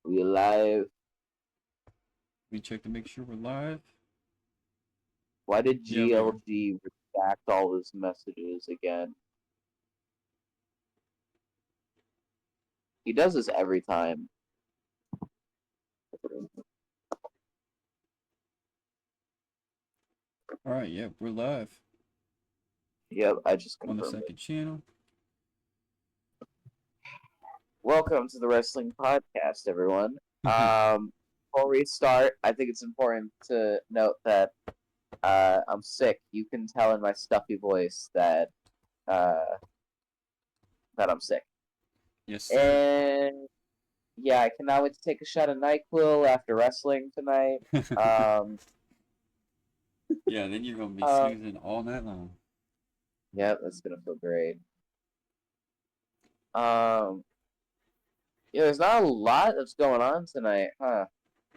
We live. Let me check to make sure we're live. Why did Yeah, we are. GLG redact all his messages again? He does this every time. All right, yeah, we're live Yep, I just on the confirmed it. second channel. Welcome to the Wrestling Podcast, everyone. Before we start, I think it's important to note that I'm sick. You can tell in my stuffy voice that uh, that I'm sick. Yes, sir. And yeah, I cannot wait to take a shot of NyQuil after wrestling tonight. Um, Yeah, then you're gonna be uh, snoozing all night long. yeah, that's gonna feel great. Um, Yeah, there's not a lot that's going on tonight, huh?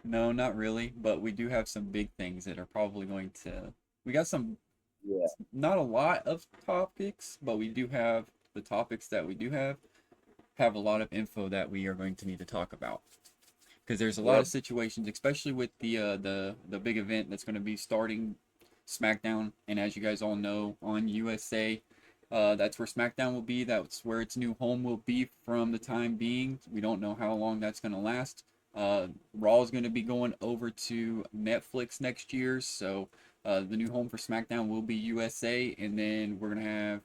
No, not really, but we do have some big things that are probably going to. We got some, Yeah. not a lot of topics, but we do have the topics that we do have a lot of info that we are going to need to talk about. Because there's a lot of Yep. situations, especially with the big event that's going to be starting SmackDown, and as you guys all know, on USA, that's where SmackDown will be. That's where its new home will be from the time being. We don't know how long that's going to last. Raw is going to be going over to Netflix next year, so the new home for SmackDown will be USA, and then we're going to have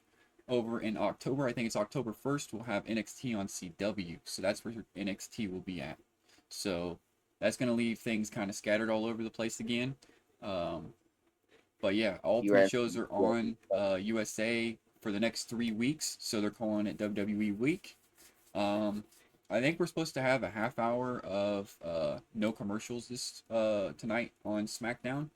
over in October, I think it's October 1st, we'll have NXT on CW. So that's where NXT will be at. So that's going to leave things kind of scattered all over the place again. Um, but yeah, all You three ran shows some are guilty on stuff. USA for the next 3 weeks. So they're calling it WWE Week. Um, I think we're supposed to have a half hour of no commercials this tonight on SmackDown.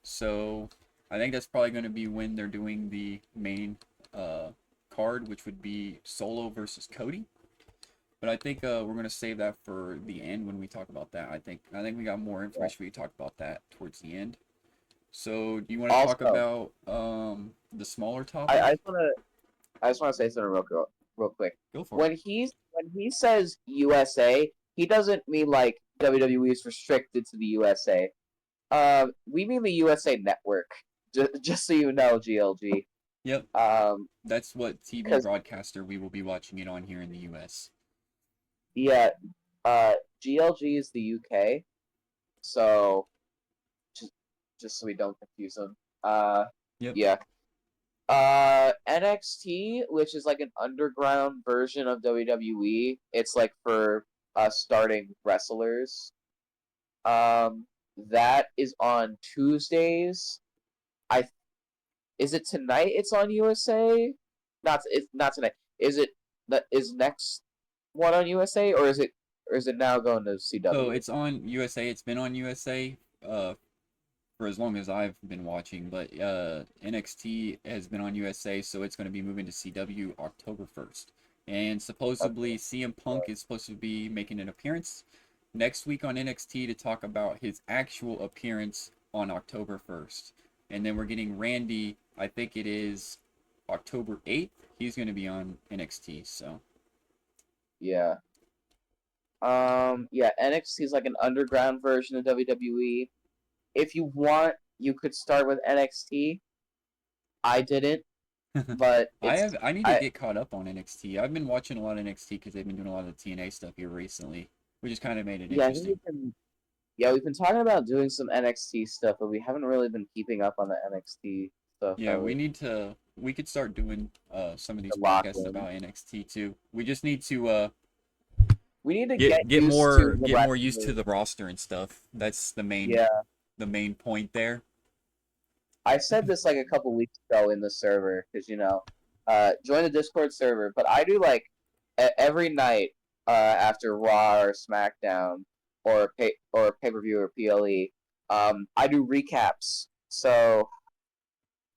So I think that's probably going to be when they're doing the main uh, card, which would be Solo versus Cody. But I think we're gonna save that for the end when we talk about that. I think we got more Yeah. information. We talk about that towards the end. So do you want to talk Also, about the smaller I topic? just wanna say something real quick. Go for it. When he says USA, he doesn't mean like WWE is restricted to the USA. We mean the USA Network. Just so you know, GLG. Yep, Um, that's what TV because broadcaster we will be watching it on here in the U.S. yeah, GLG is the UK. So just so we don't confuse them. Yep. Yeah. NXT, which is like an underground version of WWE. It's like for starting wrestlers. That is on Tuesdays. I Is it tonight? It's on USA. It's not tonight. Is it that is next one on USA, or is it now going to So CW? it's on USA. It's been on USA for as long as I've been watching, but NXT has been on USA, so it's going to be moving to CW October 1st. And Okay. supposedly CM Punk is supposed to be making an appearance next week on NXT to talk about his actual appearance on October 1st. And then we're getting Randy, I think it is October 8th. He's going to be on NXT, so Yeah. Yeah. NXT is like an underground version of WWE. If you want, you could start with NXT. I didn't, but I need to I get caught up on NXT. I've been watching a lot of NXT because they've been doing a lot of the TNA stuff here recently, which has kind of made it yeah, I think interesting. we've been talking about doing some NXT stuff, but we haven't really been keeping up on the NXT stuff, Yeah, have we? we could start doing some of The these lock podcasts in. about NXT too. We just need to We need to get get used to more the used to wrestling. the roster and stuff. That's Yeah, the main point there. I said this like a couple weeks ago in the server because join the Discord server. But I do like every night after Raw or SmackDown or pay per view or PLE. I do recaps. So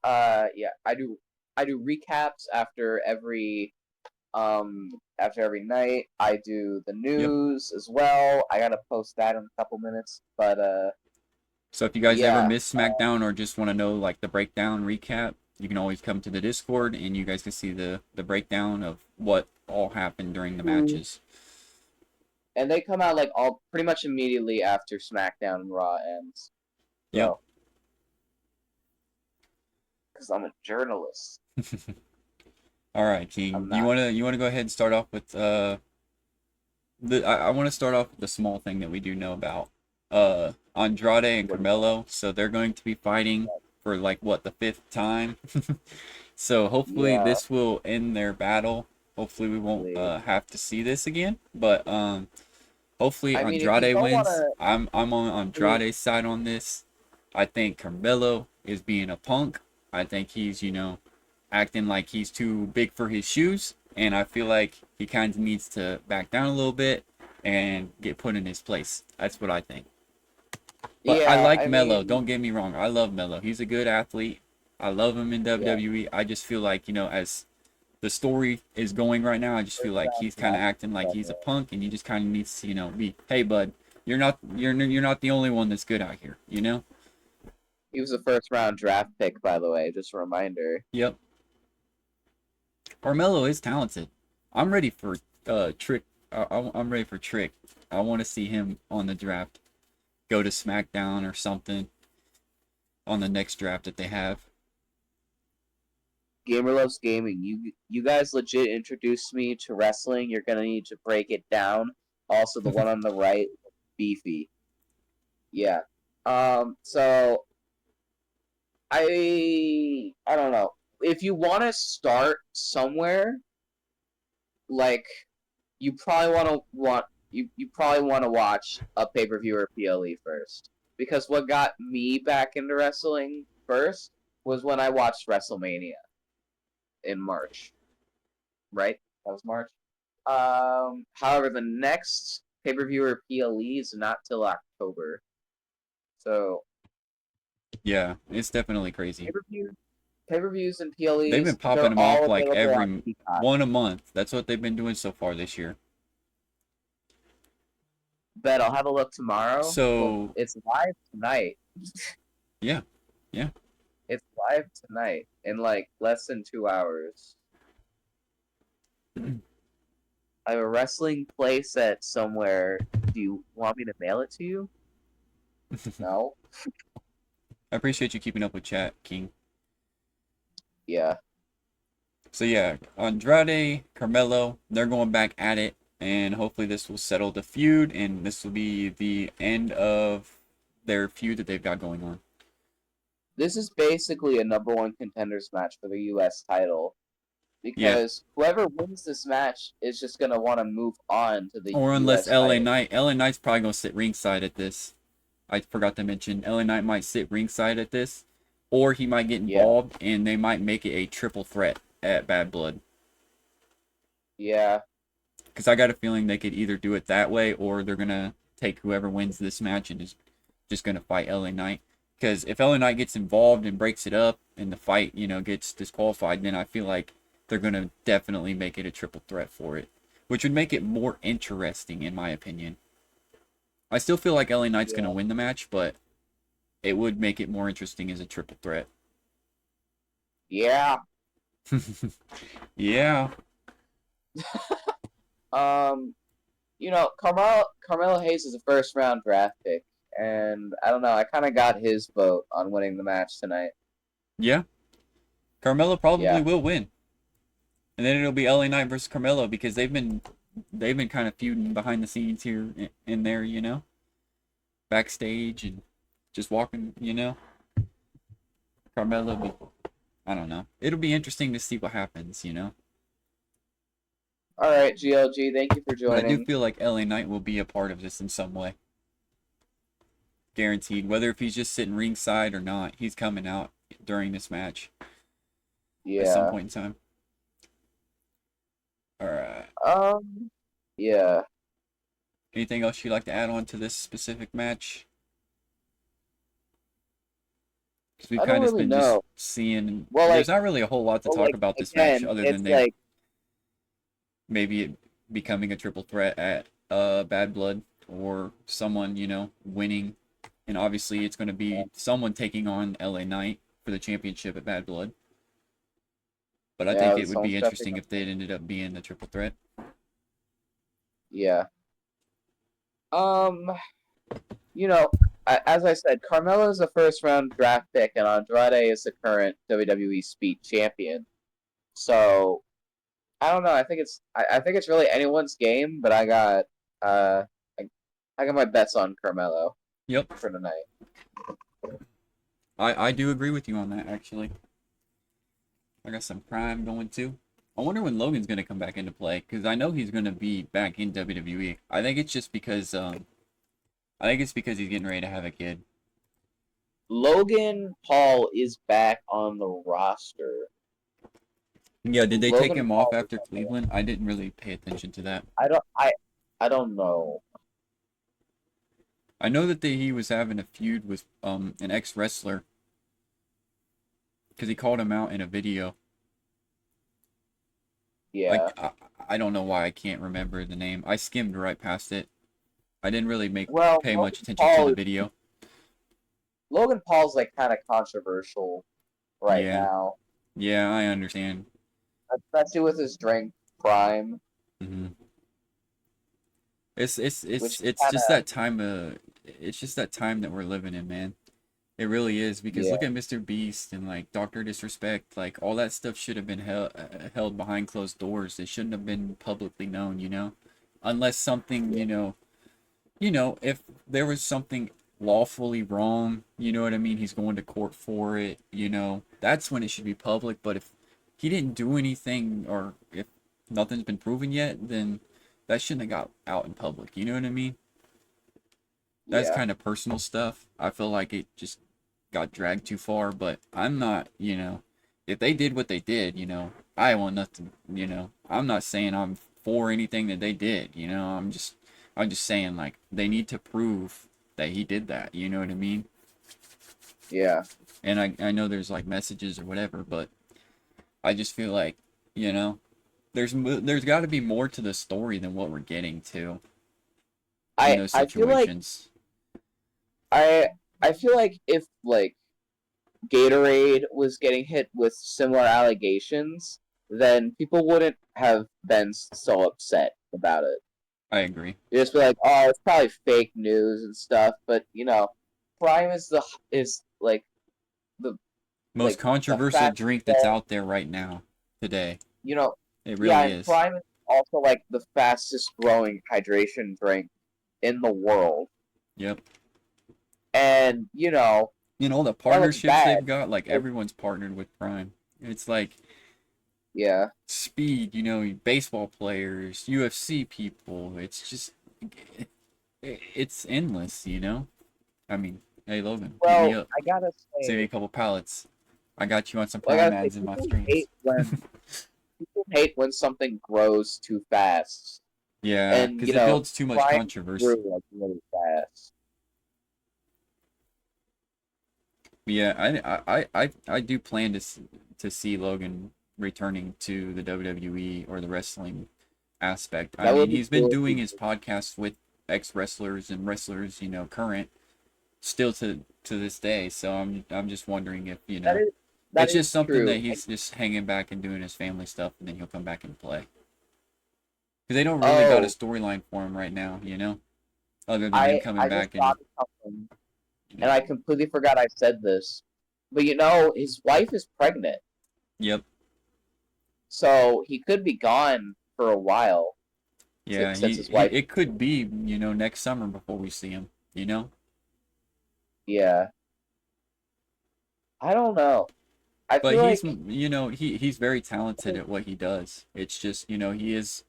yeah, I do recaps after every night. I do the Yep. news as well. I gotta post that in a couple minutes, but So if you guys ever yeah, miss SmackDown or just want to know like the breakdown recap, you can always come to the Discord and you guys can see the breakdown of what all happened during the uh, matches. and they come out like all pretty much immediately after SmackDown and Raw ends. Yep. So, because I'm a journalist, All right, King. I'm You not. wanna go ahead and start off with I want to start off with the small thing that we do know about. Andrade and What, Carmelo, so they're going to be fighting for like what, the fifth time. So hopefully yeah, this will end their battle. Hopefully we won't please. have to see this again. But hopefully I mean, if you Andrade don't want wins. to, I'm on I mean, Andrade's side on this. I think Carmelo is being a punk. I think he's, acting like he's too big for his shoes, and I feel like he kind of needs to back down a little bit and get put in his place. That's what I think. But I yeah, like I Melo. mean, Don't get me wrong. I love Melo. He's a good athlete. I love him in yeah, WWE. I just feel like, as the story is going right now, I just feel first like round he's kind of draft acting pick, like by the he's a way. punk, and he just kind of needs to, be, hey bud, you're not the only one that's good out here, you know? He was a first round draft pick, by the way. Just a reminder. Yep. Carmelo is talented. I'm ready for Trick. I'm ready for Trick. I want to see him on the draft. Go to SmackDown or something on the next draft that they have. Gamer Loves Gaming. You guys legit introduced me to wrestling. You're gonna need to break it down. Also, the one on the right, beefy. Yeah. So I don't know. If you want to start somewhere, like you probably want to watch a pay per view or PLE first, because what got me back into wrestling first was when I watched WrestleMania in March. Right, that was March. However, the next pay per view or PLE is not till October, so Yeah, it's definitely pay crazy. per view pay-per-views and They've been PLEs, popping they're them all off like available on every Peacock. one a month. That's what they've been doing so far this year. Bet I'll have a look tomorrow. Well, So it's live tonight. yeah, yeah. It's live tonight in like less than 2 hours. I have a wrestling playset somewhere. Do you want me to mail it to you? No? I appreciate you keeping up with chat, King. Yeah. So yeah, Andrade, Carmelo, they're going back at it, and hopefully this will settle the feud, and this will be the end of their feud that they've got going on. This is basically a number one contenders match for the US title. Yeah, Because whoever wins this match is just gonna want to move on to the or unless US LA title. Knight, LA Knight's probably gonna sit ringside at this. I forgot to mention LA Knight might sit ringside at this, or he might get Yeah. involved, and they might make it a triple threat at Bad Blood. Yeah. Because I got a feeling they could either do it that way, or they're gonna take whoever wins this match and is just gonna fight LA Knight. Because if LA Knight gets involved and breaks it up, and the fight, gets disqualified, then I feel like they're gonna definitely make it a triple threat for it, which would make it more interesting, in my opinion. I still feel like LA Knight's gonna Yeah. win the match, but it would make it more interesting as a triple threat. Yeah. Yeah. Um, Carmelo Hayes is a first round draft pick, and I don't know. I kind of got his vote on winning the match tonight. Yeah. Carmelo probably Yeah. will win. And then it'll be LA Knight versus Carmelo because they've been kind of feuding behind the scenes here in there, backstage and just walking. Carmelo be, I don't know. It'll be interesting to see what happens. All right, GLG. Thank you for But I do joining. feel like LA Knight will be a part of this in some way. Guaranteed. Whether if he's just sitting ringside or not, he's coming out during this match at some Yeah. point in time. All right. Yeah. Anything else you'd like to add on to this specific match? Because we've I don't kind of really been just know. seeing. Well, There's not really a whole lot to talk like about this match again, other than it's they like maybe it becoming a triple threat at Bad Blood or someone winning, and obviously it's going to be someone taking on LA Knight for the championship at Bad Blood. But I think yeah, it would someone's be stepping interesting up. if they ended up being the triple threat. Yeah. Um, you know, as I said, Carmelo is a first round draft pick, and Andrade is the current WWE Speed champion. So I don't know. I think it's really anyone's game, but uh I, I got my bets on Carmelo Yep, for tonight. I do agree with you on that actually. I got some Prime going too. I wonder when Logan's gonna come back into play because I know he's gonna be back in WWE. I think it's just because I think it's because he's getting ready to have a kid. Logan Paul is back on the roster. Yeah, did they take Logan him off Paul is after on the Cleveland? I didn't really pay attention to that. I don't I don't know. I know that he was having a feud with an ex wrestler because he called him out in a video. Yeah. I don't know why I can't remember the name. I skimmed right past it. I didn't really Well, pay much attention to the video. Logan Paul's like kind of controversial right Yeah, now, yeah, I understand. especially with his drink Prime, hmm It's it's which it's is it's kind just of that time it's just that time that we're living in, man. It really is because yeah, look at Mr. Beast and like Doctor Disrespect, like all that stuff should have been held behind closed doors. It shouldn't have been publicly known, you know, unless something, yeah, if there was something lawfully wrong, you know what I mean. He's going to court for it, That's when it should be public. But if he didn't do anything or if nothing's been proven yet, then that shouldn't have got out in public. You know what I mean? That's yeah, kind of personal stuff. I feel like it just got dragged too far, but I'm not, if they did what they did, I want nothing, I'm not saying I'm for anything that they did, I'm just saying like they need to prove that he did that, you know what I mean? yeah. And I know there's like messages or whatever, but I just feel like, you know, there's got to be more to the story than what we're getting to in those I feel like situations. I I feel like if like Gatorade was getting hit with similar allegations, then people wouldn't have been so upset about it. I agree. You'd just be like, oh, it's probably fake news and stuff. But Prime is the Most like the controversial fast drink that's out there right now today. you know It yeah, really and is. Prime is also like the fastest growing hydration drink in the world. Yep. And All the that looks partnerships bad. they've got, like Like, everyone's partnered with Prime. It's like yeah. speed, baseball players, UFC people. It's just it's endless. I mean, hey Logan, hit me Well, up. I gotta Save me say a couple pallets. I got you on some well, I Prime gotta say ads in my streams. people hate when something grows too fast. Yeah, And because it builds too much Prime controversy. grew like really fast. Yeah, I do plan to see Logan returning to the WWE or the wrestling aspect. I That mean, would be he's been cool. doing his podcasts with ex wrestlers and wrestlers, current still to this day. So I'm just wondering if, That is that it's is just something true. that he's just hanging back and doing his family stuff and then he'll come back and play. Because they don't really got a Oh, storyline for him right now, other than him coming I just back and, thought of something, and I completely forgot I said this. But his wife is pregnant, yep. so he could be gone for a while Yeah, since his wife. it could be, next summer before we see him. Yeah, I don't know. I But feel he's, like he's very talented at what he does. It's just, he is,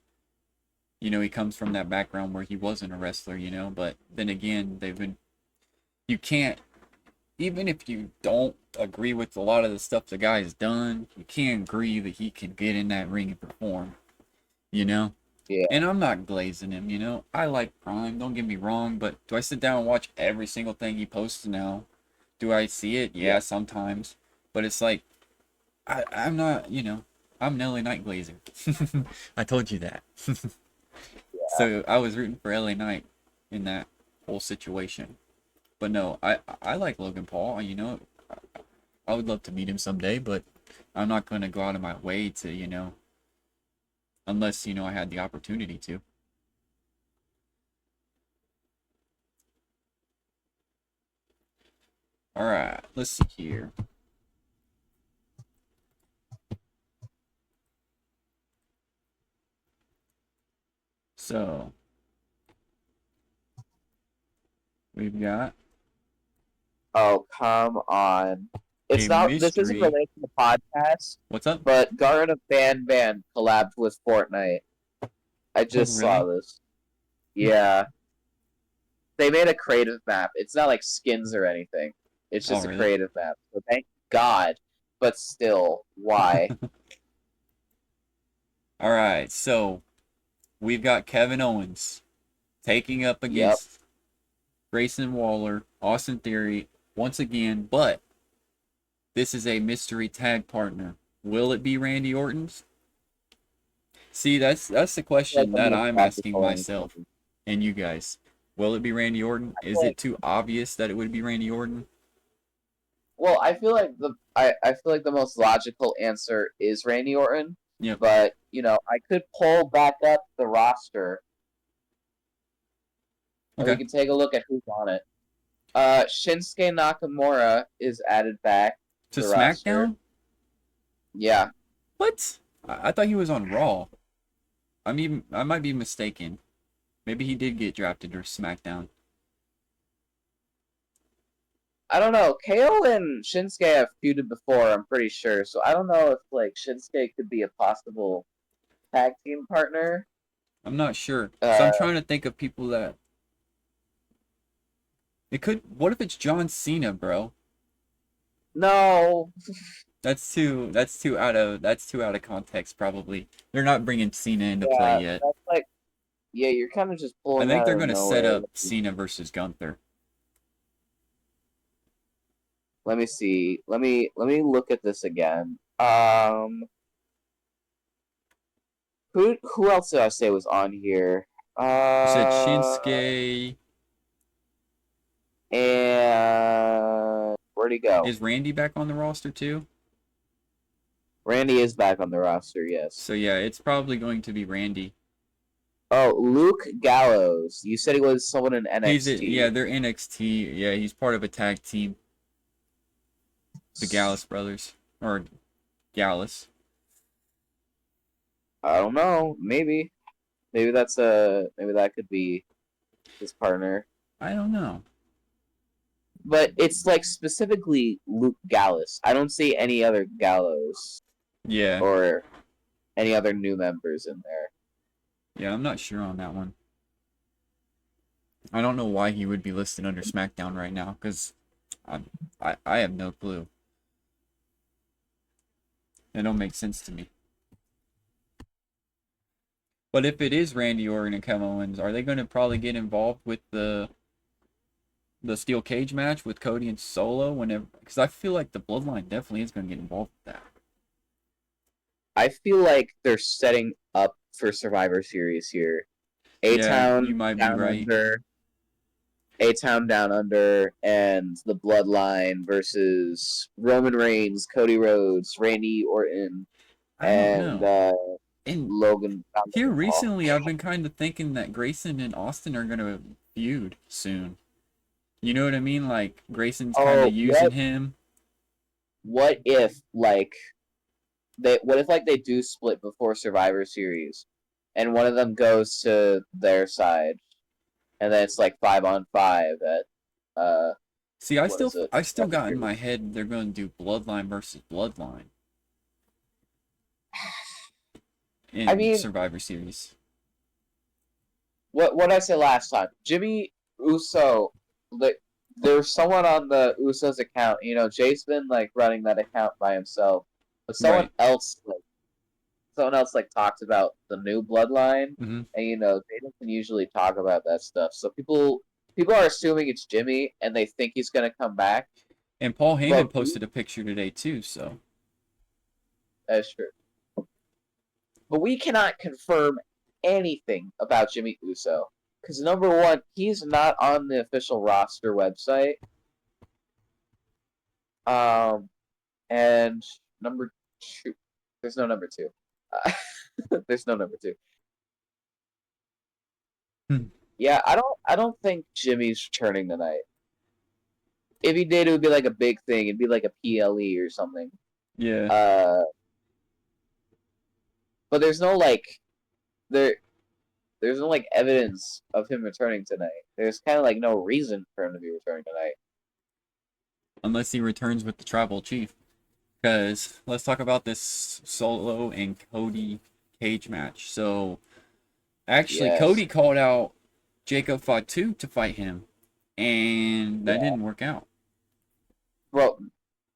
he comes from that background where he wasn't a wrestler, but then again, you can't, even if you don't agree with a lot of the stuff the guy has done, you can't agree that he can get in that ring and perform, you know? yeah, And I'm not glazing him, I like Prime, don't get me wrong, but do I sit down and watch every single thing he posts now? Do I see it? yeah, Yeah, sometimes. But it's like, I'm not, I'm Nelly Knight Glazer. I told you that. yeah. So I was rooting for LA Knight in that whole situation. But no, I like Logan Paul. I would love to meet him someday, but I'm not going to go out of my way to, unless, I had the opportunity to. All right, let's see here. So we've got Oh, come on. a It's not. This isn't mystery. related to the podcast, What's up? but Garden of Band collabed with Fortnite. I Oh, just saw really? this. Yeah, they made a creative map. It's not like skins or anything. It's Oh, just a really? creative map. So thank God. But still, why? All right, so we've got Kevin Owens taking up Yep. against Grayson Waller, Austin Theory once again, but this is a mystery tag partner. Will it be Randy Orton's? See, that's the Like question the that most I'm asking logical myself answer. and you guys. Will it be Randy Orton? Is Like, it too obvious that it would be Randy Orton? well, I feel like the most logical answer is Randy Orton, Yep. but I could pull back up the roster and we Okay. can take a look at who's on it. Shinsuke Nakamura is added back To to the roster. SmackDown? Yeah, What? I thought he was on Raw. I might be mistaken. Maybe he did get drafted to SmackDown. I don't know. KO and Shinsuke have feuded before, I'm pretty sure. So I don't know if like Shinsuke could be a possible tag team partner. I'm not sure. So I'm Uh, trying to think of people that it could. What if it's John Cena, bro? no. That's too out of context. Probably they're not bringing Cena into play Yeah, yet. that's like yeah, you're kind of just I pulling think out they're of gonna set nowhere. up Cena versus Gunther. Let me see. Let me look at this again. Who else did I say was on here? You said Uh, Shinsuke. and where'd he go? Is Randy back on the roster too? Randy is back on the roster. Yes. So yeah, it's probably going to be Randy. Oh, Luke Gallows. You said he was someone in Yeah, NXT. they're NXT. Yeah, he's part of a tag team, the Gallus brothers or Gallus. I don't know. Maybe that could be his partner. I don't know. But it's like specifically Luke Gallus. I don't see any other Gallows Yeah, or any other new members in there. yeah, I'm not sure on that one. I don't know why he would be listed under SmackDown right now, because I have no clue. It don't make sense to me. But if it is Randy Orton and Kevin Owens, are they going to probably get involved with the steel cage match with Cody and Solo whenever? Because I feel like the Bloodline definitely is going to get involved with that. I feel like they're setting up for Survivor Series here. A Yeah, you Town might be Down right. Under, A Town Down Under, and the Bloodline versus Roman Reigns, Cody Rhodes, Randy Orton, I don't and know. And Logan here Paul. recently, I've been kind of thinking that Grayson and Austin are going to feud soon. You know what I mean? Like Grayson's kind of Oh, using him. what if like they do split before Survivor Series, and one of them goes to their side, and then it's like 5-on-5 at See, what is it? I still Survivor got in Series. my head they're going to do Bloodline versus Bloodline I in mean, Survivor Series. what I said last time, Jimmy Uso, like there's someone on the Usos account. Jay's been like running that account by himself, but Right. someone else like talked about the new bloodline, Hmm. and they don't usually talk about that stuff. So people are assuming it's Jimmy, and they think he's gonna come back. And Paul But Heyman posted a picture today too, so that's true. But we cannot confirm anything about Jimmy Uso because number one, he's not on the official roster website. Um, and number two, there's no number two. Uh, there's no number two. Hmm. Yeah, I don't think Jimmy's returning tonight. if he did, it would be like a big thing. It'd be like a PLE or something. Yeah. But there's no like there there's no like evidence of him returning tonight. There's kind of like no reason for him to be returning tonight. Unless he returns with the tribal chief. Because let's talk about this Solo and Cody cage match. So actually, Yes. Cody called out Jacob Fatu to fight him, and that Yeah. didn't work out. Well,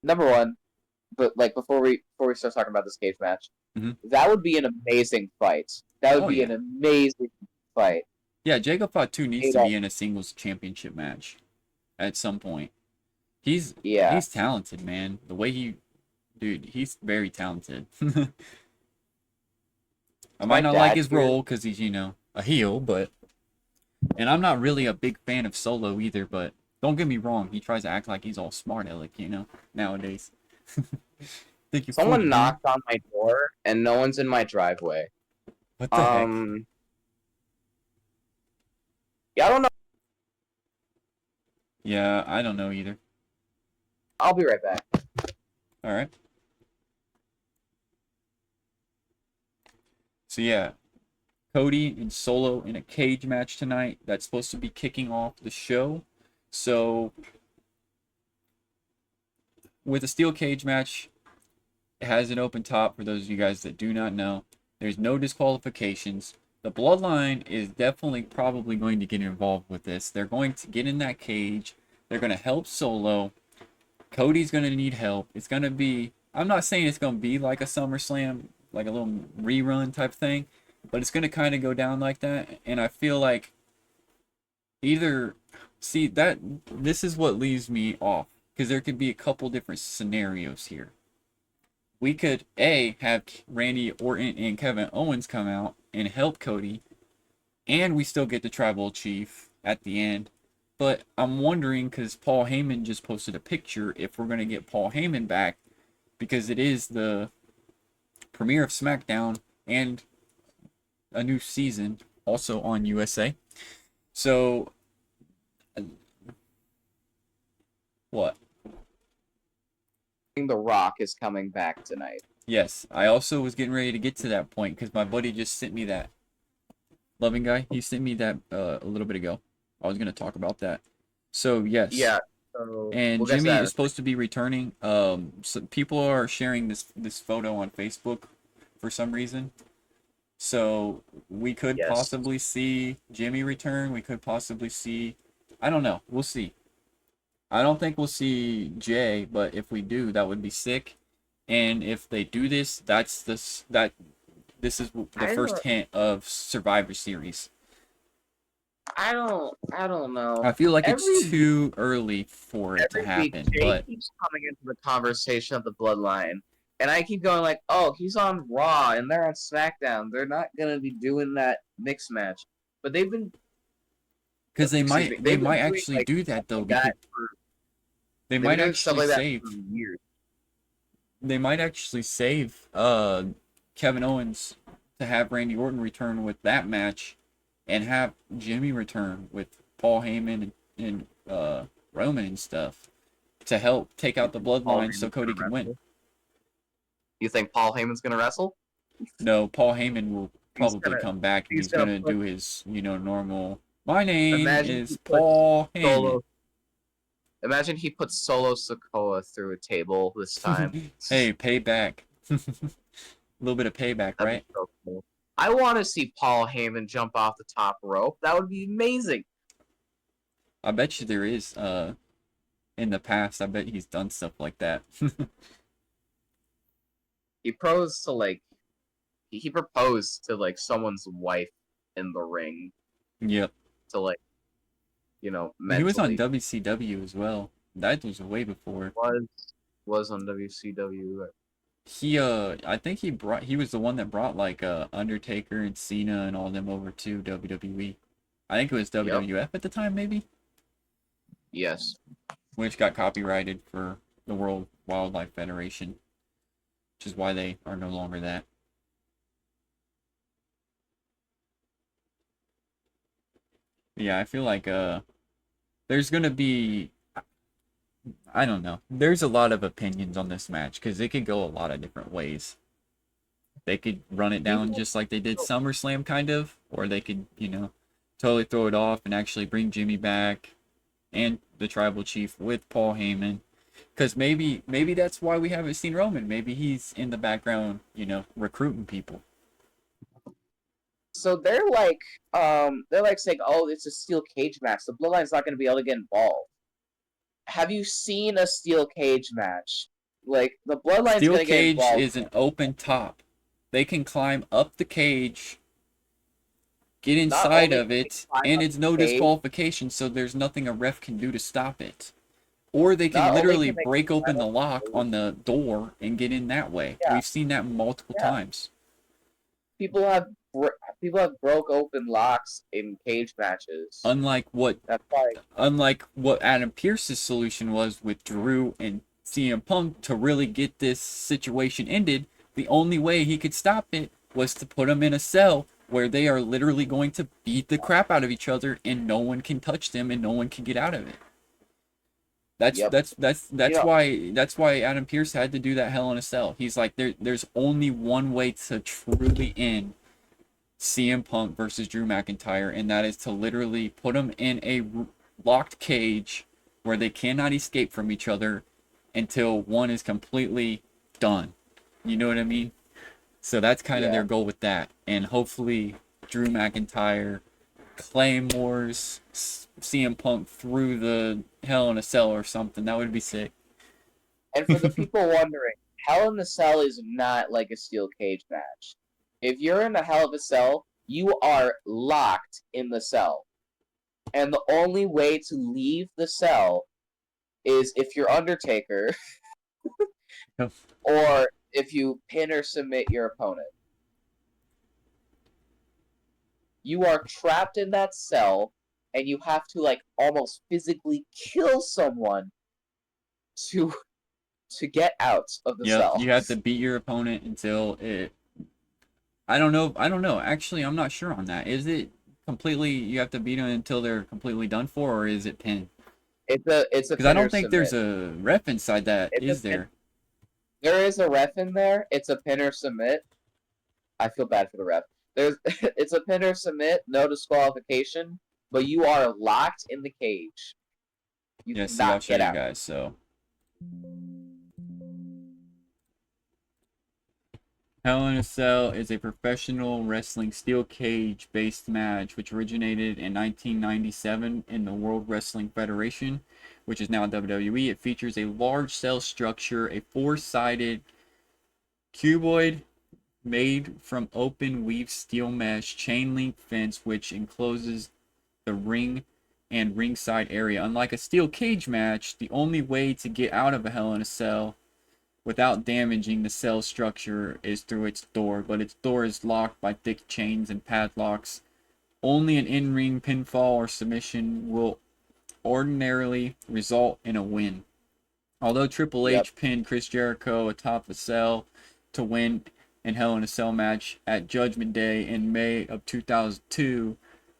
number one, but like before we start talking about this cage match, Mm-hmm. that would be an amazing fight. That would Oh be yeah, an amazing fight. yeah. Jacob Fatu needs Straight to up. be in a singles championship match at some point. Yeah. He's talented, man. The way dude, he's very talented. I Is might my not like dad his here? role because he's a heel, but and I'm not really a big fan of Solo either. But don't get me wrong, he tries to act like he's all smart aleck, nowadays. Think you're 40, Someone man. knocked on my door and no one's in my driveway. What the heck? Yeah, I don't know. Yeah, I don't know either. I'll be right back. All right. So yeah, Cody and Solo in a cage match tonight. That's supposed to be kicking off the show. So with a steel cage match, it has an open top for those of you guys that do not know. There's no disqualifications. The Bloodline is definitely probably going to get involved with this. They're going to get in that cage. They're going to help Solo. Cody's going to need help. It's going to be, I'm not saying it's going to be like a SummerSlam, like a little rerun type thing, but it's going to kind of go down like that. And I feel like either, see, this is what leaves me off, because there could be a couple different scenarios here. We could have Randy Orton and Kevin Owens come out and help Cody, and we still get the tribal chief at the end. But I'm wondering, because Paul Heyman just posted a picture, if we're going to get Paul Heyman back, because it is the premiere of SmackDown and a new season also on USA. So what? The Rock is coming back tonight. Yes, I also was getting ready to get to that point because my buddy just sent me that. Loving guy, he sent me that a little bit ago. I was going to talk about that. So yes. Yeah. So And we'll get to Jimmy that. is supposed to be returning. So people are sharing this photo on Facebook for some reason. So we could Yes. possibly see Jimmy return. We could possibly see, I don't know. We'll see. I don't think we'll see Jay, but if we do, that would be sick. And if they do this, this is the first hint of Survivor Series. I don't know. I feel like it's too early for it to happen, Jay but keeps coming into the conversation of the Bloodline, and I keep going like, "Oh, he's on Raw and they're on SmackDown. They're not gonna be doing that mix match." But they've been because they might doing, actually like, do that though. like Because that they they've might been doing stuff actually like that save. for years. They might actually save Kevin Owens to have Randy Orton return with that match, and have Jimmy return with Paul Heyman and Roman and stuff to help take out the Bloodline so Cody can win. You think Paul Heyman's gonna wrestle? No, Paul Heyman will probably come back and he's gonna do his normal. My name is Paul Heyman. Imagine he puts Solo Sikoa through a table this time. Hey, payback. A little bit of payback, right? So cool. I want to see Paul Heyman jump off the top rope. That would be amazing. I bet you there is. In the past, I bet he's done stuff like that. He proposed to like someone's wife in the ring. Yep. To like, mentally. He was on WCW as well. That was way before. Was on WCW. I think he was the one that brought like Undertaker and Cena and all them over to WWE. I think it was WWF at the time, maybe. Yes. Which got copyrighted for the World Wildlife Federation, which is why they are no longer that. Yeah, I feel like there's gonna be I don't know. There's a lot of opinions on this match because it could go a lot of different ways. They could run it down People, just like they did SummerSlam, kind of, or they could, totally throw it off and actually bring Jimmy back and the Tribal Chief with Paul Heyman. Because maybe that's why we haven't seen Roman. Maybe he's in the background, recruiting people. so they're like saying, oh, it's a steel cage match. The Bloodline's not going to be able to get involved. Have you seen a steel cage match? Like the Bloodline's Steel going to get cage involved. is an open top. They can climb up the cage, get Not inside only can of they it, climb and up it's the no cage, disqualification, so there's nothing a ref can do to stop it. Or they can not only literally can they break climb open the up lock the cage, on the door and get in that way. yeah, We've seen that multiple yeah. times. People have people have broke open locks in cage matches. Unlike what That's like unlike what Adam Pearce's solution was with Drew and CM Punk to really get this situation ended, the only way he could stop it was to put them in a cell where they are literally going to beat the crap out of each other and no one can touch them and no one can get out of it. That's yep. that's that's You that's know, why that's why Adam Pearce had to do that Hell in a Cell. He's like there's only one way to truly end CM Punk versus Drew McIntyre, and that is to literally put them in a locked cage where they cannot escape from each other until one is completely done. You know what I mean? So that's kind of yeah. their goal with that, and hopefully Drew McIntyre claymores CM Punk through the Hell in a Cell or something. That would be sick. And for the people wondering, Hell in the Cell is not like a steel cage match. If you're in a Hell of a Cell, you are locked in the cell. And the only way to leave the cell is if you're Undertaker or if you pin or submit your opponent. You are trapped in that cell and you have to like almost physically kill someone to get out of the Yep, cell. you have to beat your opponent until it. I don't know. I don't know. Actually, I'm not sure on that. Is it completely? You have to beat them until they're completely done for, or is it pin? It's a Because I pin or don't think there's submit. a ref inside that, It's a is pin. there? There is a ref in there. It's a pin or submit. I feel bad for the ref. There's it's a pin or submit, no disqualification, but you are locked in the cage. You Yeah. See, I'll cannot show get you out. guys. So, Hell in a Cell is a professional wrestling steel cage based match which originated in 1997 in the World Wrestling Federation, which is now WWE. It features a large cell structure, a four-sided cuboid made from open weave steel mesh chain link fence which encloses the ring and ringside area. Unlike a steel cage match, the only way to get out of a Hell in a Cell without damaging the cell structure is through its door, but its door is locked by thick chains and padlocks. Only an in-ring pinfall or submission will ordinarily result in a win. Although Triple Yep. H pinned Chris Jericho atop the cell to win in Hell in a Cell match at Judgment Day in May of 2002,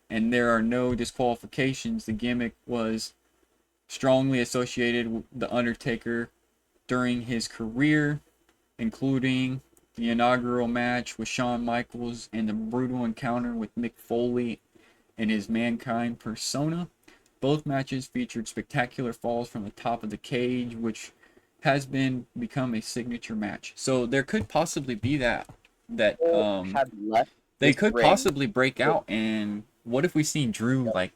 and there are no disqualifications, the gimmick was strongly associated with The Undertaker during his career, including the inaugural match with Shawn Michaels and the brutal encounter with Mick Foley and his Mankind persona. Both matches featured spectacular falls from the top of the cage, which has become a signature match. So there could possibly be that People have left they this could ring. possibly break out. And what if we seen Drew Yep. like,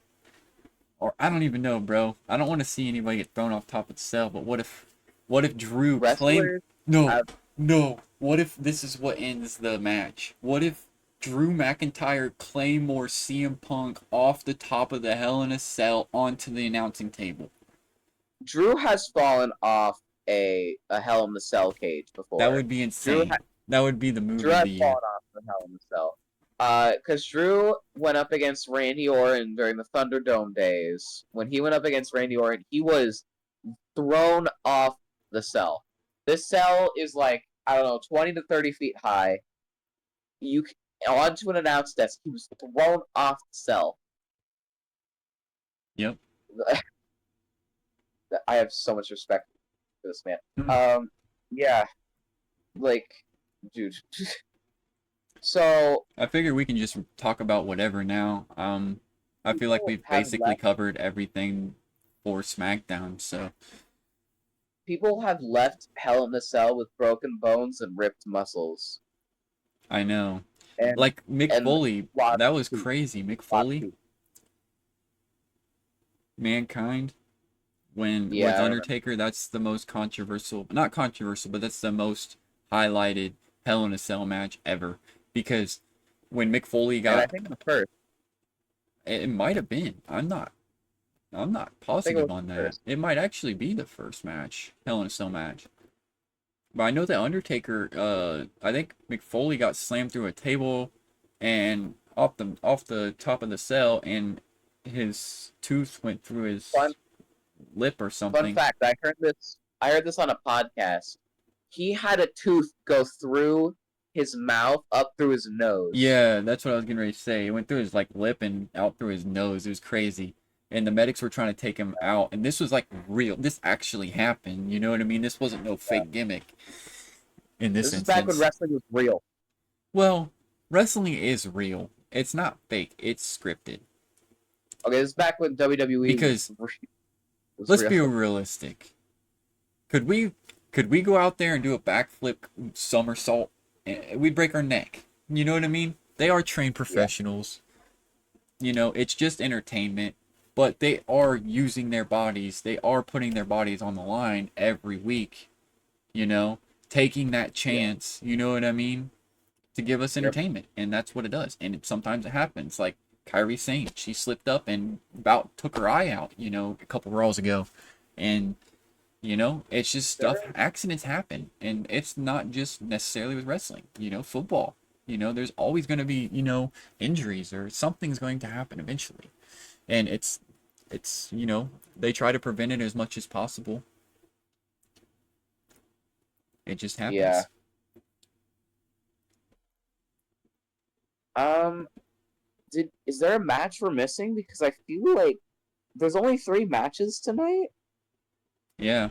or I don't even know, bro. I don't want to see anybody get thrown off top of the cell, but what if Drew claimed Wrestlers no, have no. What if this is what ends the match? What if Drew McIntyre claymore CM Punk off the top of the Hell in a Cell onto the announcing table? Drew has fallen off a Hell in the Cell cage That before. would be Drew insane. That would be the move Drew of has the year. fallen off the Hell in the Cell. Because Drew went up against Randy Orton during the Thunderdome days. When he went up against Randy Orton, he was thrown off the cell. This cell is like, I don't know, 20 to 30 feet high. You onto an announce desk. He was thrown off the cell. Yep. I have so much respect for this man. Hmm. Yeah, like, dude. So I figure we can just talk about whatever now. I feel like people we've have basically left. covered everything for SmackDown, so People have left Hell in a Cell with broken bones and ripped muscles, I know. and Like Mick and Foley, a lot of that was people, crazy. Mick a lot of Foley, people. Mankind, when Yeah, with I remember. Undertaker, that's the most controversial, not controversial, but that's the most highlighted Hell in a Cell match ever. Because when Mick Foley And I got, think the first. it might have been. I'm not I think it positive was on the that. first. It might actually be the first match, Hell in a Cell match. But I know that Undertaker, I think Mick Foley got slammed through a table and off the top of the cell, and his tooth went through Fun his lip or fun something. fact. I heard this. I heard this on a podcast. He had a tooth go through his mouth up through his nose. Yeah, that's what I was getting ready to say. It went through his like lip and out through his nose. It was crazy. And the medics were trying to take him out, and this was like real. This actually happened. You know what I mean? This wasn't no Yeah. fake gimmick in this This is back when instance. wrestling was real. Well, wrestling is real. It's not fake. It's scripted. Okay, this is back when WWE Because was let's real. be realistic. Could we go out there and do a backflip somersault? We'd break our neck. You know what I mean? They are trained Yeah. professionals. You know, it's just entertainment, but they are using their bodies. They are putting their bodies on the line every week, you know, taking that Yeah. chance, you know what I mean, to give us Yep. entertainment. And that's what it does. And sometimes it happens. Like Kyrie Sane, she slipped up and about took her eye out, a couple Raws ago. And it's just stuff, There, accidents happen. And it's not just necessarily with wrestling, football. There's always going to be, injuries or something's going to happen eventually. And they try to prevent it as much as possible. It just yeah. happens. Um. Is there a match we're missing? Because I feel like there's only 3 matches tonight. Yeah,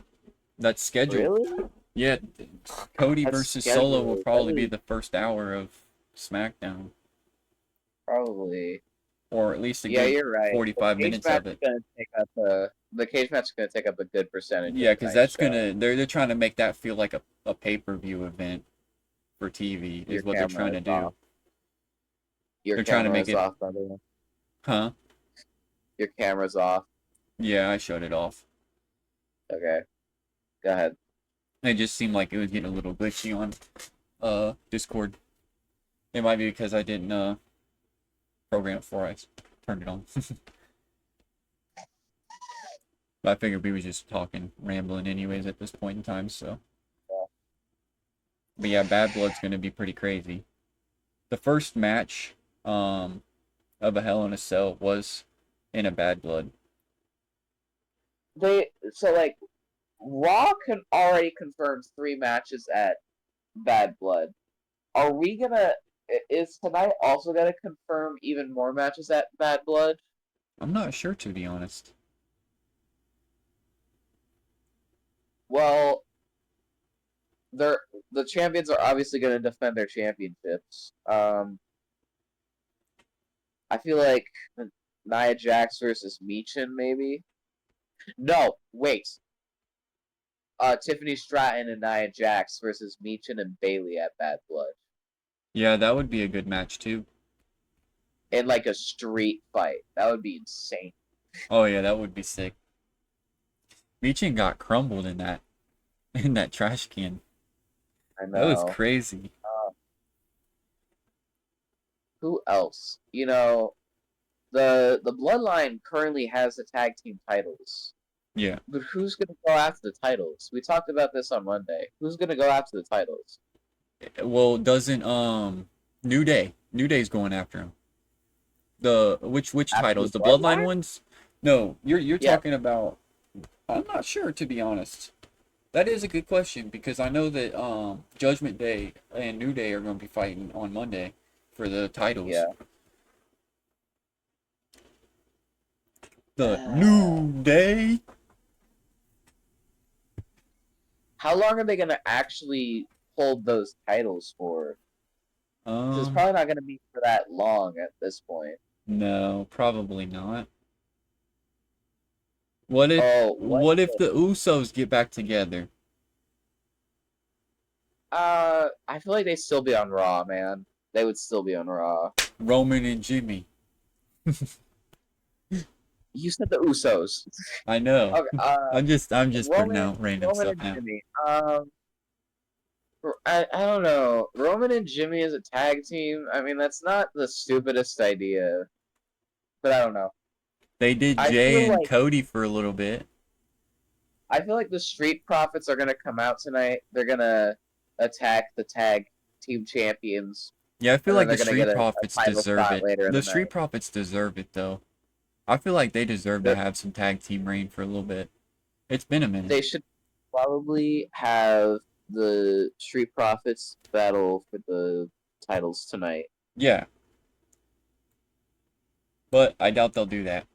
that's scheduled. Really? Yeah, Cody That's versus Solo will scheduled. That probably be is the first hour of SmackDown, probably. or at least a Yeah, good you're right. 45 minutes of it. The cage match is gonna take up a good percentage of Yeah, because tonight's that's show. they're trying to make that feel like a pay-per-view event for TV Your is what they're trying camera to is do. off. Your They're trying to camera make is it, off, by the way. huh? Your camera's off. Yeah, I shut it off. Okay, go ahead. It just seemed like it was getting a little glitchy on Discord. It might be because I didn't program it before I turned it on. But I figured we was just talking, rambling anyways at this point in time, so. But yeah, Bad Blood's gonna be pretty crazy. The first match of a Hell in a Cell was in a Bad Blood. Like Raw can already confirm 3 matches at Bad Blood. Are we gonna? Is tonight also gonna confirm even more matches at Bad Blood? I'm not sure, to be honest. Well, they're the champions are obviously gonna defend their championships. I feel like Nia Jax versus Michin, maybe. No, wait. Tiffany Stratton and Nia Jax versus Michin and Bailey at Bad Blood Yeah, that would be a good match too. in like a street fight. That would be insane. Oh yeah, that would be sick. Michin got crumbled in that in that trash can. I That was know. crazy. Who else? The Bloodline currently has the tag team titles. Yeah. But who's gonna go after the titles? We talked about this on Monday. Who's gonna go after the titles? Well, doesn't New Day's going after him. The which After titles? the The Bloodline Bloodline? ones? No, you're Yeah. talking about. I'm not sure, to be honest. That is a good question because I know that Judgment Day and New Day are going to be fighting on Monday for the titles. Yeah. The Uh, New Day. how long are they gonna actually hold those titles for? 'Cause it's Um, probably not gonna be for that long at this point. no, probably not. What if Oh, what? what if the Usos get back together? I feel like they'd still be on Raw, man. They would still be on Raw. Roman and Jimmy. You said the Usos. I know. Okay, I'm just putting Roman, out random Roman stuff and now. Jimmy. I don't know. Roman and Jimmy as a tag team. I mean, that's not the stupidest idea, but I don't know. They did I Jay feel and like Cody for a little bit. I feel like the Street Profits are gonna come out tonight. They're gonna attack the tag team champions, Yeah, I feel and then like they're the gonna Street get a Profits title deserve shot it. later in The the Street night. Profits deserve it though. I feel like they deserve to They're, have some tag team reign for a little bit. It's been a minute. they should probably have the Street Profits battle for the titles tonight. Yeah, but I doubt they'll do that.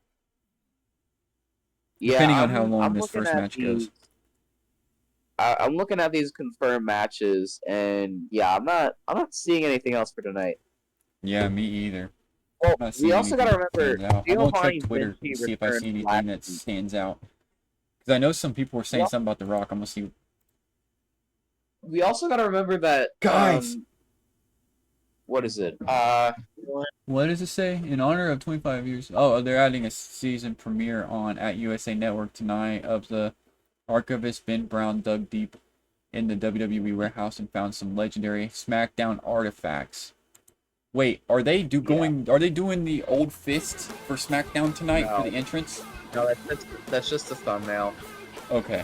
Yeah, Depending on how long I'm this looking first at match these. goes. I'm looking at these confirmed matches, and yeah, I'm not seeing anything else for tonight. Yeah, me either. Well, I'm not we seeing also anything gotta that remember stands out. I'm gonna check Giovanni Twitter Vinci and see if I see returned anything last that week. stands out. Because I know some people were We saying something about The Rock. I'm gonna see. we also gotta remember that Guys, what is it? what does it say? In honor of 25 years. Oh, they're adding a season premiere on at USA Network tonight of the archivist Ben Brown dug deep in the WWE warehouse and found some legendary SmackDown artifacts. Wait, Yeah, are they doing the old fist for SmackDown tonight for no, the entrance? no, that's just a thumbnail. Okay.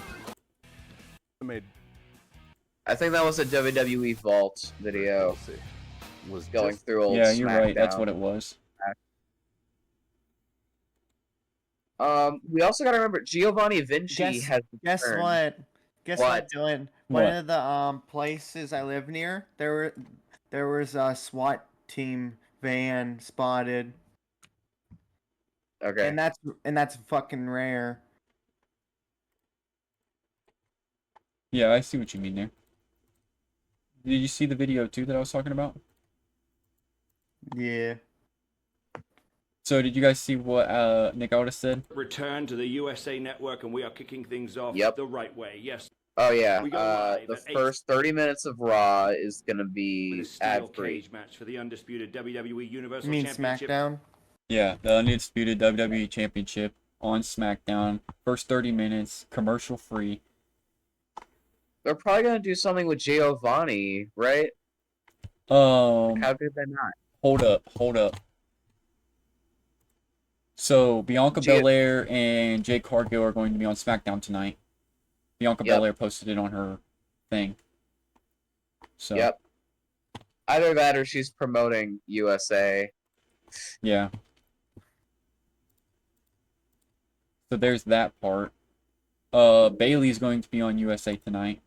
Made I think that was a WWE Vault video was going just through old Yeah, you're right. That's SmackDown. what it was. We also gotta remember Giovanni Vinci has Guess returned. what? Guess What? what, Dylan? One What? of the places I live near, there was a SWAT team van spotted, Okay. and that's fucking rare. Yeah, I see what you mean there. Did you see the video too that I was talking about? Yeah. So did you guys see what Nick Aldis said? Return to the USA Network, and we are kicking things off Yep. the right way. Yes, Oh yeah. We go live The at 8 first 30 minutes of Raw is gonna with a be steel ad free. cage match for the undisputed WWE Universal You mean Championship. SmackDown? Yeah, the undisputed WWE Championship on SmackDown. First 30 minutes, commercial free. They're probably gonna do something with Giovanni, right? How could they not? Hold up. So Bianca Gia- Belair and Jade Cargill are going to be on SmackDown tonight. Bianca Yep. Belair posted it on her thing. So Yep. Either that or she's promoting USA. yeah. So there's that part. Bailey's going to be on USA tonight.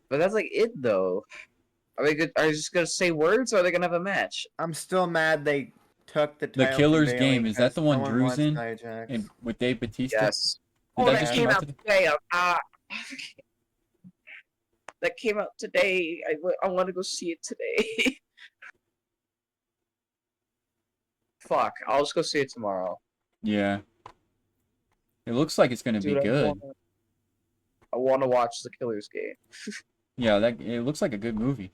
But that's like it though. Are they just gonna say words or are they gonna have a match? I'm still mad they took the The title Killer's from Bayley Game, is that the because one no one Drew's wants in? Nia Jax. And with Dave Batista? Yes. Did Oh, that that just came come out out today? today. That came out today. I want to go see it today. Fuck. I'll just go see it tomorrow. Yeah. It looks like it's gonna be Dude, good. I want to watch the Killer's Game. Yeah, it looks like a good movie.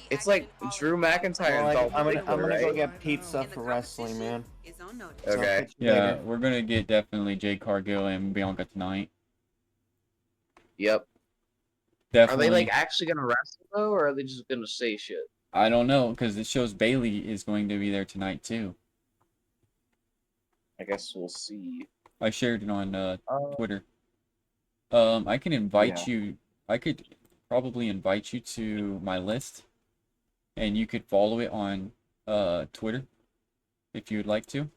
It's like Drew McIntyre Well, and Dolph I'm Ziggler, gonna right? go get pizza for wrestling, man. So I'll Okay. catch you Yeah, later. we're gonna get definitely Jade Cargill and Bianca tonight. Yep. Are Definitely. they like actually gonna wrestle though, or are they just gonna say shit? I don't know, because it shows Bailey is going to be there tonight too. I guess we'll see. I shared it on Uh, Twitter. I can invite you. I could probably invite you to my list, and you could follow it on Twitter if you would like to.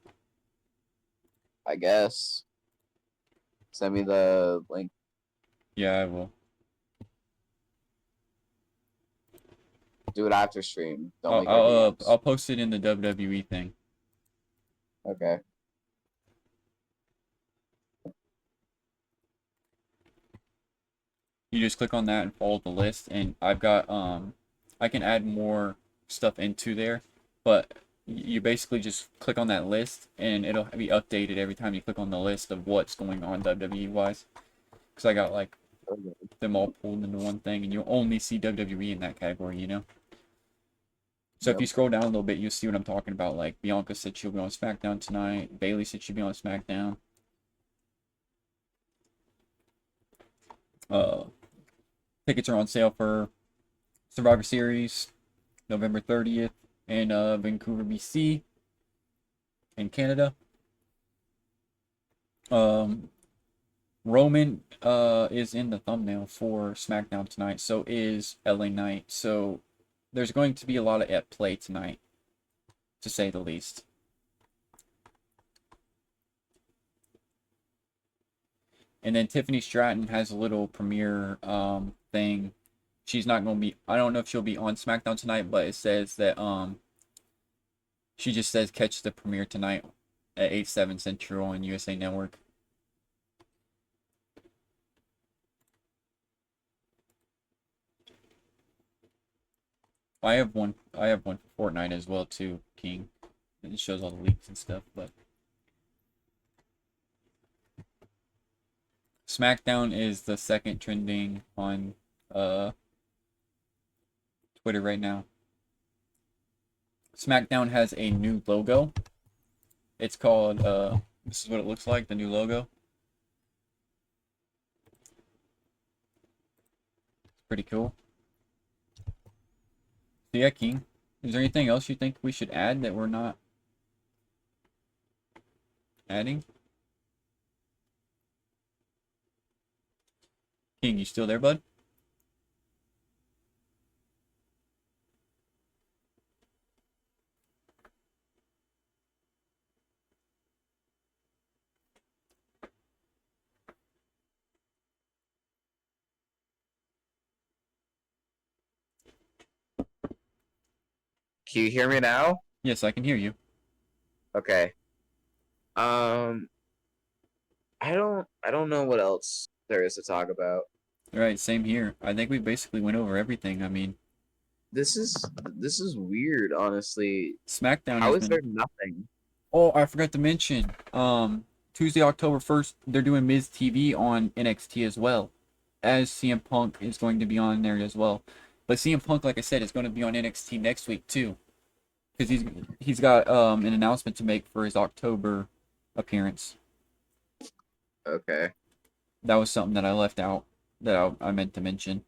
I guess. Send me the link. Yeah, I will. Do it after stream. Don't I'll make our I'll, DMs. I'll post it in the WWE thing. Okay. You just click on that and follow the list, and I've got I can add more stuff into there, but you basically just click on that list and it'll be updated every time you click on the list of what's going on WWE wise. Because I got like them all pulled into one thing, and you'll only see WWE in that category, you know. So if you scroll down a little bit, you'll see what I'm talking about. Like Bianca said she'll be on SmackDown tonight. Bayley said she'll be on SmackDown. Tickets are on sale for Survivor Series, November 30th, in Vancouver, BC, in Canada. Roman is in the thumbnail for SmackDown tonight. So is LA Knight. So there's going to be a lot of at play tonight, to say the least. And then Tiffany Stratton has a little premiere thing. She's not going to be, I don't know if she'll be on SmackDown tonight, but it says that she just says catch the premiere tonight at 8/7 Central on USA Network. I have one for Fortnite as well too, King. It shows all the leaks and stuff, but SmackDown is the second trending on Twitter right now. SmackDown has a new logo. It's called this is what it looks like, the new logo. It's pretty cool. So yeah, King, is there anything else you think we should add that we're not adding? King, you still there, bud? Can you hear me now? Yes, I can hear you. Okay. I don't know what else there is to talk about. All right, same here. I think we basically went over everything. I mean, This is weird, honestly. SmackDown How has is been... there nothing? Oh, I forgot to mention. Tuesday, October 1st, they're doing Miz TV on NXT as well, as CM Punk is going to be on there as well. But CM Punk, like I said, is going to be on NXT next week too, because he's got an announcement to make for his October appearance. Okay. That was something that I left out that I meant to mention.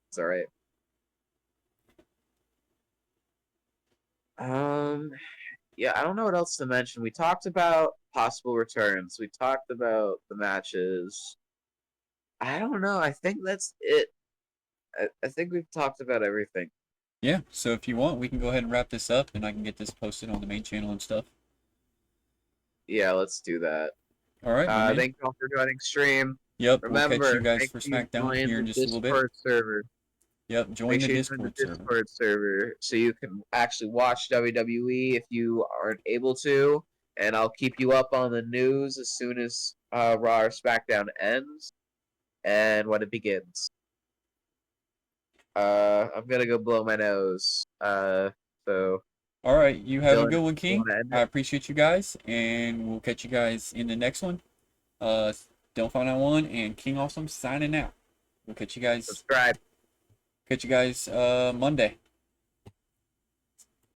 It's alright. Yeah, I don't know what else to mention. We talked about possible returns. We talked about the matches. I don't know. I think that's it. I think we've talked about everything. Yeah, so if you want, we can go ahead and wrap this up, and I can get this posted on the main channel and stuff. Yeah, let's do that. All right, my man. Thank you all for joining stream. Yep, Remember, we'll catch you guys make for sure you SmackDown join here in the just a little bit. Discord server. Yep, join Make the sure you join Discord server. Discord server so you can actually watch WWE if you aren't able to. And I'll keep you up on the news as soon as Raw or SmackDown ends and when it begins. I'm gonna go blow my nose. So. All right, you have a good one, you King. wanna end I it? appreciate you guys, and we'll catch you guys in the next one. Don't Find Out One and King Awesome signing out. We'll catch you guys. Subscribe. Catch you guys Monday.